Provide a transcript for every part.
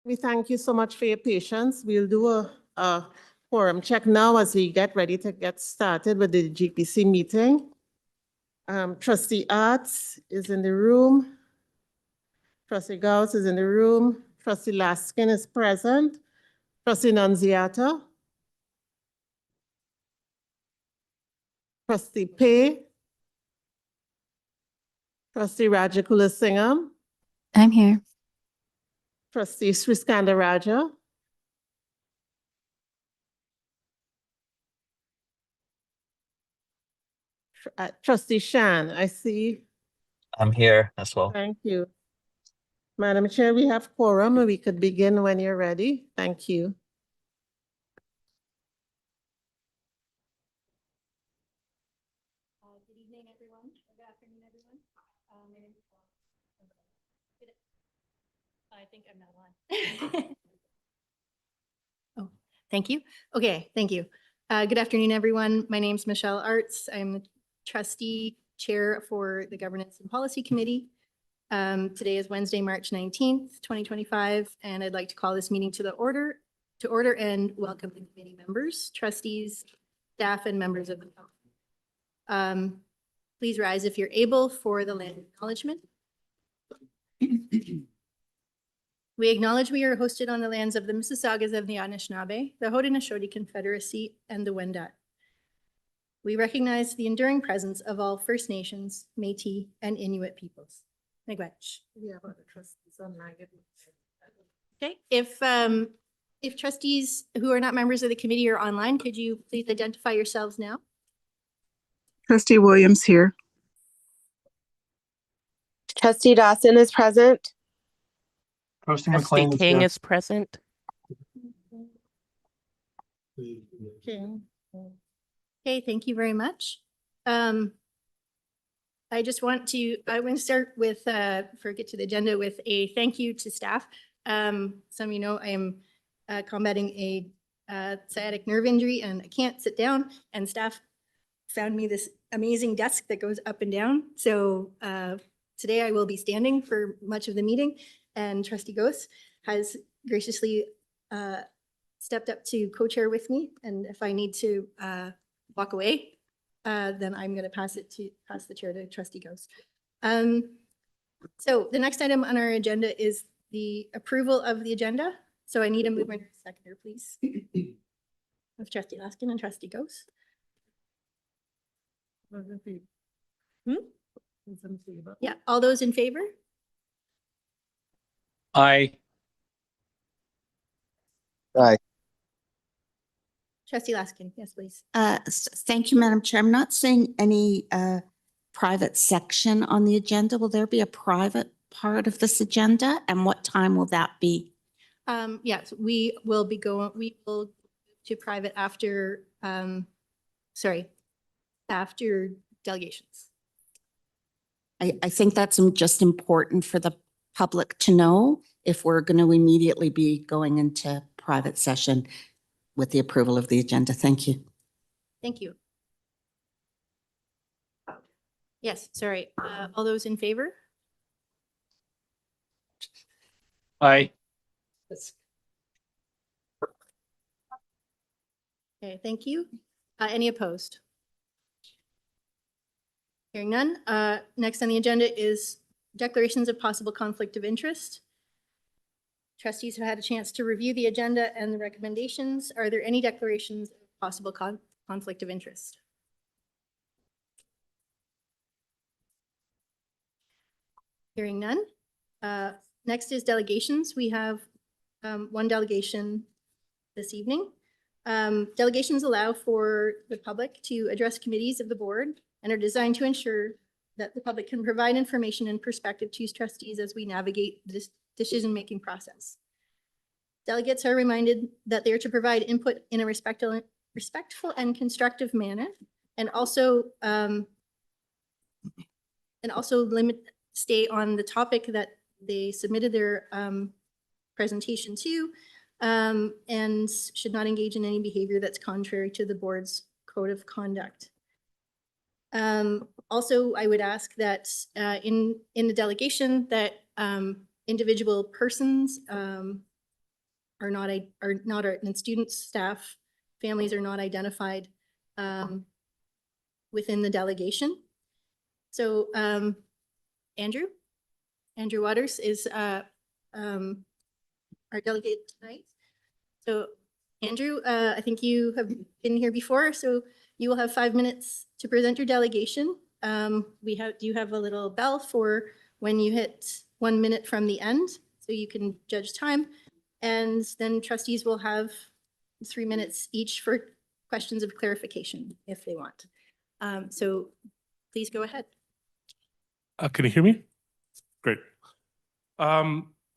We thank you so much for your patience. We'll do a quorum check now as we get ready to get started with the GPC meeting. Trustee Arts is in the room. Trustee Gauss is in the room. Trustee Laskin is present. Trustee Nunziata. Trustee Pei. Trustee Rajakula Singham. I'm here. Trustee Sriskanda Raja. Trustee Shan, I see. I'm here as well. Thank you. Madam Chair, we have quorum and we could begin when you're ready. Thank you. Good evening, everyone. Good afternoon, everyone. I think I'm not on. Oh, thank you. Okay, thank you. Good afternoon, everyone. My name is Michelle Arts. I'm the trustee chair for the Governance and Policy Committee. Today is Wednesday, March 19th, 2025, and I'd like to call this meeting to order and welcome the committee members, trustees, staff, and members of the public. Please rise if you're able for the land acknowledgement. We acknowledge we are hosted on the lands of the Mississaugas of the Anishinaabe, the Haudenosaunee Confederacy, and the Wendat. We recognize the enduring presence of all First Nations, Métis, and Inuit peoples. Miigwech. Okay, if trustees who are not members of the committee are online, could you please identify yourselves now? Trustee Williams here. Trustee Dawson is present. Trustee Trustee McLean King is present. King. Okay, thank you very much. I want to start with, before I get to the agenda, with a thank you to staff. Some of you know I am combating a sciatic nerve injury and I can't sit down, and staff found me this amazing desk that goes up and down. So today I will be standing for much of the meeting, and Trustee Ghost has graciously stepped up to co-chair with me. And if I need to walk away, then I'm going to pass the chair to Trustee Ghost. So the next item on our agenda is the approval of the agenda. So I need a mover and a seconder, please, of Trustee Laskin and Trustee Ghost. Yeah, all those in favor? Aye. Aye. Trustee Laskin, yes, please. Thank you, Madam Chair. I'm not seeing any private section on the agenda. Will there be a private part of this agenda? And what time will that be? Yes, we will to private after, after delegations. I think that's just important for the public to know if we're going to immediately be going into private session with the approval of the agenda. Thank you. Thank you. Yes, sorry. All those in favor? Aye. Okay, thank you. Any opposed? Hearing none. Next on the agenda is declarations of possible conflict of interest. Trustees have had a chance to review the agenda and the recommendations. Are there any declarations of possible conflict of interest? Hearing none. Next is delegations. We have one delegation this evening. Delegations allow for the public to address committees of the board and are designed to ensure that the public can provide information and perspective to trustees as we navigate this decision-making process. Delegates are reminded that they are to provide input in a respectful and constructive manner, and also stay on the topic that they submitted their presentation to, and should not engage in any behavior that's contrary to the board's code of conduct. Also, I would ask that in the delegation that individual persons and students, staff, families are not identified within the delegation. So Andrew Waters is our delegate tonight. So Andrew, I think you have been here before, so you will have 5 minutes to present your delegation. You have a little bell for when you hit 1 minute from the end, so you can judge time. And then trustees will have 3 minutes each for questions of clarification if they want. So please go ahead. Can you hear me? Great.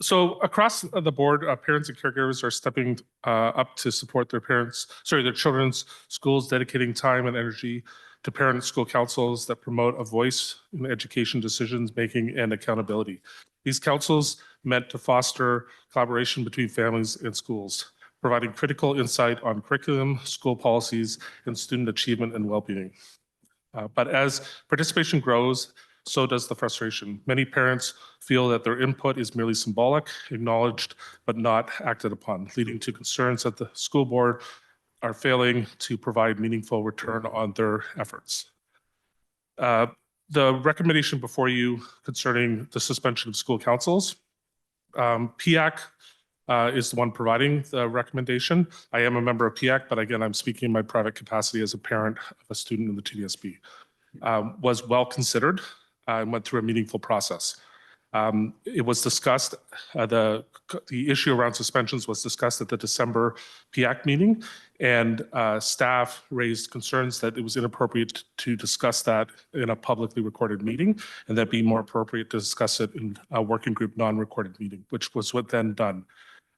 So across the board, parents and caregivers are stepping up to support their children's schools, dedicating time and energy to parent school councils that promote a voice in education decisions making and accountability. These councils meant to foster collaboration between families and schools, providing critical insight on curriculum, school policies, and student achievement and well-being. But as participation grows, so does the frustration. Many parents feel that their input is merely symbolic, acknowledged, but not acted upon, leading to concerns that the school board are failing to provide meaningful return on their efforts. The recommendation before you concerning the suspension of school councils, PIAC is the one providing the recommendation. I am a member of PIAC, but again, I'm speaking in my private capacity as a parent of a student in the TDSB. Was well considered and went through a meaningful process. It was discussed, the issue around suspensions was discussed at the December PIAC meeting, and staff raised concerns that it was inappropriate to discuss that in a publicly recorded meeting, and that be more appropriate to discuss it in a working group non-recorded meeting, which was what then done.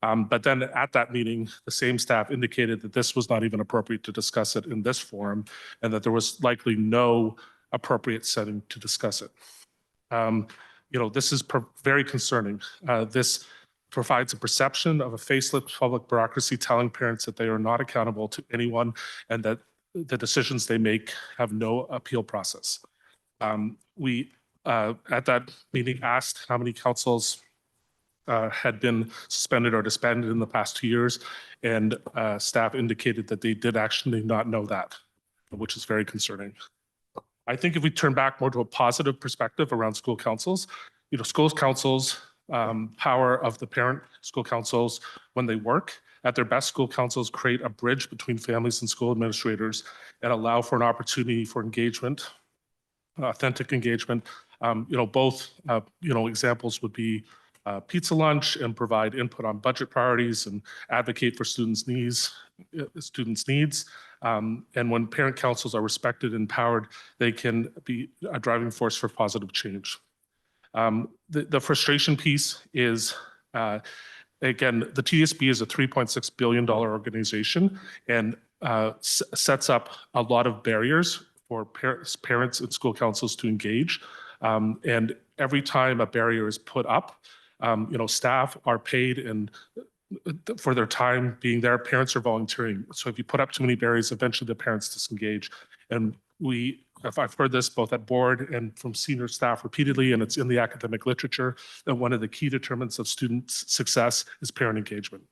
But then at that meeting, the same staff indicated that this was not even appropriate to discuss it in this forum, and that there was likely no appropriate setting to discuss it. This is very concerning. This provides a perception of a faceless public bureaucracy telling parents that they are not accountable to anyone and that the decisions they make have no appeal process. We, at that meeting, asked how many councils had been suspended or disbanded in the past 2 years, and staff indicated that they did actually not know that, which is very concerning. I think if we turn back more to a positive perspective around school councils, school councils, power of the parent school councils, when they work at their best, school councils create a bridge between families and school administrators and allow for an opportunity for engagement, authentic engagement. Both examples would be pizza lunch and provide input on budget priorities and advocate for students' needs. And when parent councils are respected and empowered, they can be a driving force for positive change. The frustration piece is, again, the TSB is a $3.6 billion organization and sets up a lot of barriers for parents and school councils to engage. And every time a barrier is put up, staff are paid and for their time being there, parents are volunteering. So if you put up too many barriers, eventually the parents disengage. And I've heard this both at board and from senior staff repeatedly, and it's in the academic literature, that one of the key determinants of student success is parent engagement.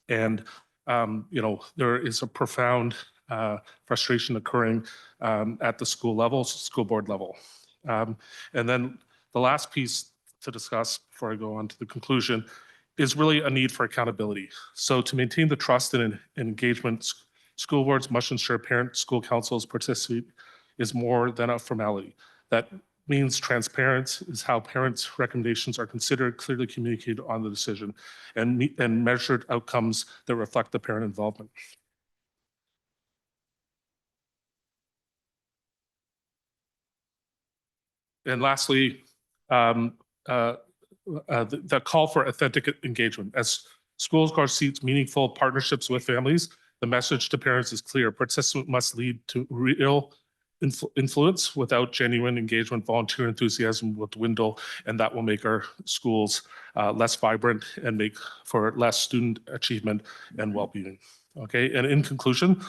And, there is a profound frustration occurring at the school level, school board level. And then the last piece to discuss before I go on to the conclusion is really a need for accountability. So to maintain the trust and engagement, school boards must ensure parent school councils participate is more than a formality. That means transparency is how parents' recommendations are considered, clearly communicated on the decision, and measured outcomes that reflect the parent involvement. And lastly, the call for authentic engagement. As schools seek meaningful partnerships with families, the message to parents is clear. Participants must lead to real influence. Without genuine engagement, volunteer enthusiasm will dwindle, and that will make our schools less vibrant and make for less student achievement and well-being. Okay, and in conclusion,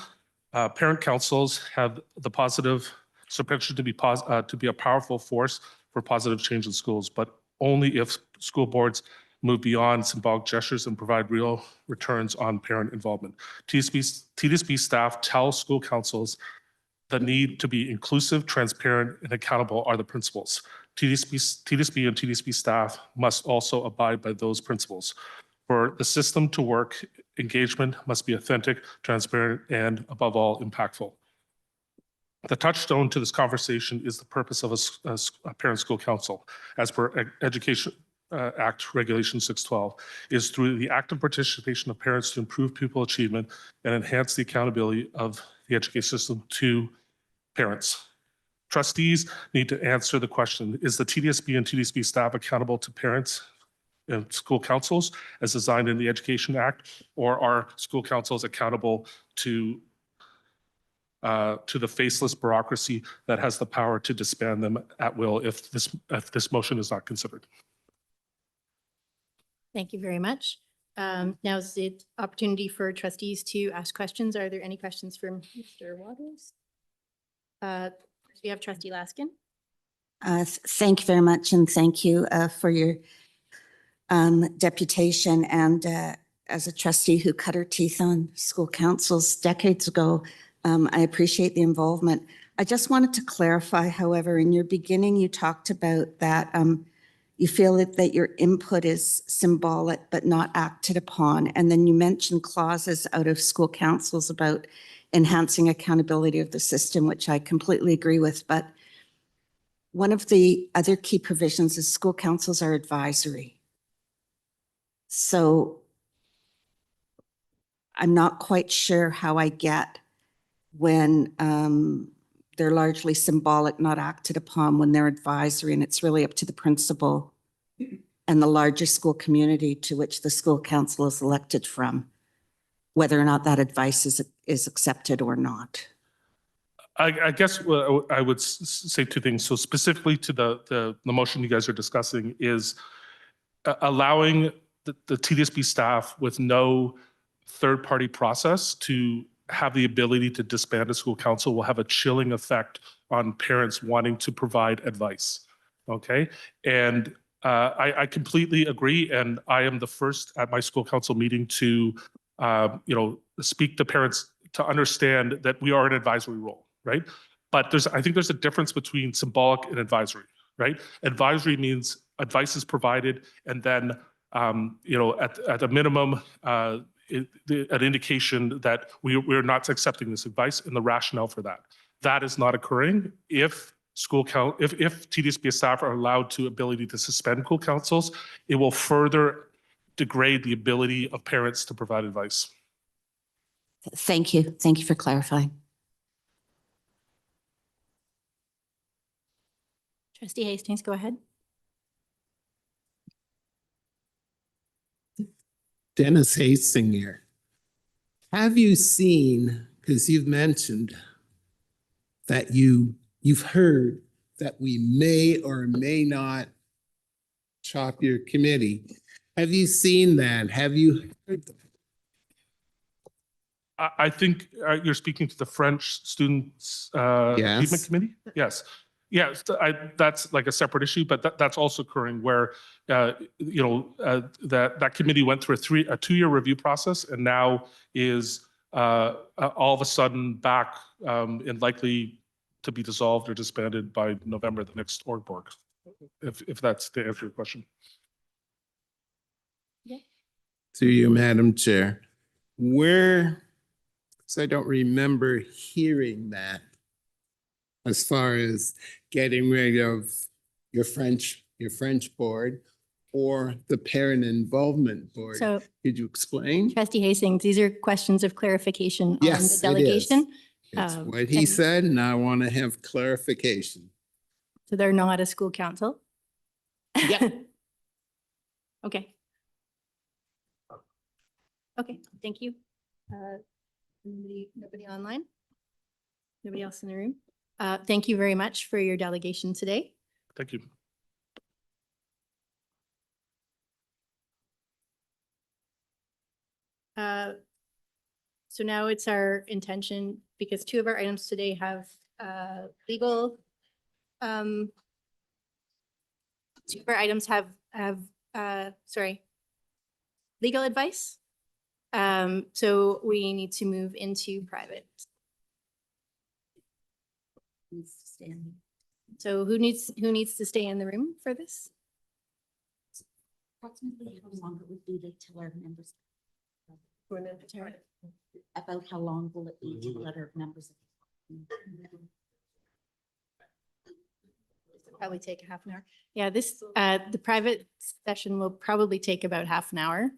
parent councils have the positive potential to be a powerful force for positive change in schools, but only if school boards move beyond symbolic gestures and provide real returns on parent involvement. TDSB staff tell school councils the need to be inclusive, transparent, and accountable are the principles. TDSB and TDSB staff must also abide by those principles. For the system to work, engagement must be authentic, transparent, and above all, impactful. The touchstone to this conversation is the purpose of a parent school council, as per Education Act Regulation 612, is through the active participation of parents to improve pupil achievement and enhance the accountability of the education system to parents. Trustees need to answer the question, is the TDSB and TDSB staff accountable to parents and school councils as designed in the Education Act, or are school councils accountable to the faceless bureaucracy that has the power to disband them at will if this motion is not considered? Thank you very much. Now is the opportunity for trustees to ask questions. Are there any questions from Mr. Waters? We have trustee Laskin. Thank you very much, and thank you for your deputation. And as a trustee who cut her teeth on school councils decades ago, I appreciate the involvement. I just wanted to clarify, however, in your beginning, you talked about that you feel that your input is symbolic but not acted upon. And then you mentioned clauses out of school councils about enhancing accountability of the system, which I completely agree with. But one of the other key provisions is school councils are advisory. So I'm not quite sure how I get when they're largely symbolic, not acted upon, when they're advisory, and it's really up to the principal and the larger school community to which the school council is elected from, whether or not that advice is accepted or not. I guess I would say two things. So specifically to the motion you guys are discussing is allowing the TDSB staff with no third-party process to have the ability to disband a school council will have a chilling effect on parents wanting to provide advice. Okay, and I completely agree, and I am the first at my school council meeting to speak to parents to understand that we are an advisory role, right? But I think there's a difference between symbolic and advisory, right? Advisory means advice is provided, and then at a minimum, an indication that we're not accepting this advice and the rationale for that. That is not occurring if if TDSB staff are allowed to ability to suspend school councils, it will further degrade the ability of parents to provide advice. Thank you. Thank you for clarifying. Trustee Hastings, go ahead. Dennis Hastings here. Have you seen, because you've mentioned that you've heard that we may or may not chop your committee. Have you seen that? Have you heard that? I think you're speaking to the French Students Yes. Achievement Committee? Yes. Yes, that's like a separate issue, but that's also occurring where, that committee went through a 2-year review process and now is all of a sudden back and likely to be dissolved or disbanded by November, the next org board, if that's the answer to your question. To you, Madam Chair. So I don't remember hearing that as far as getting rid of your French board or the parent involvement board. So Could you explain? Trustee Hastings, these are questions of clarification on the Yes, it is. delegation. It's what he and- said, and I want to have clarification. So they're not a school council? Yeah. Okay. Okay, thank you. Nobody online? Nobody else in the room? Thank you very much for your delegation today. Thank you. So now it's our intention, because 2 of our items today have legal. 2 of our items have legal advice. So we need to move into private. So who needs to stay in the room for this? Approximately how long it would be to tell our members? About how long will it be to let our members? Probably take a half an hour. Yeah, this, the private session will probably take about half an hour.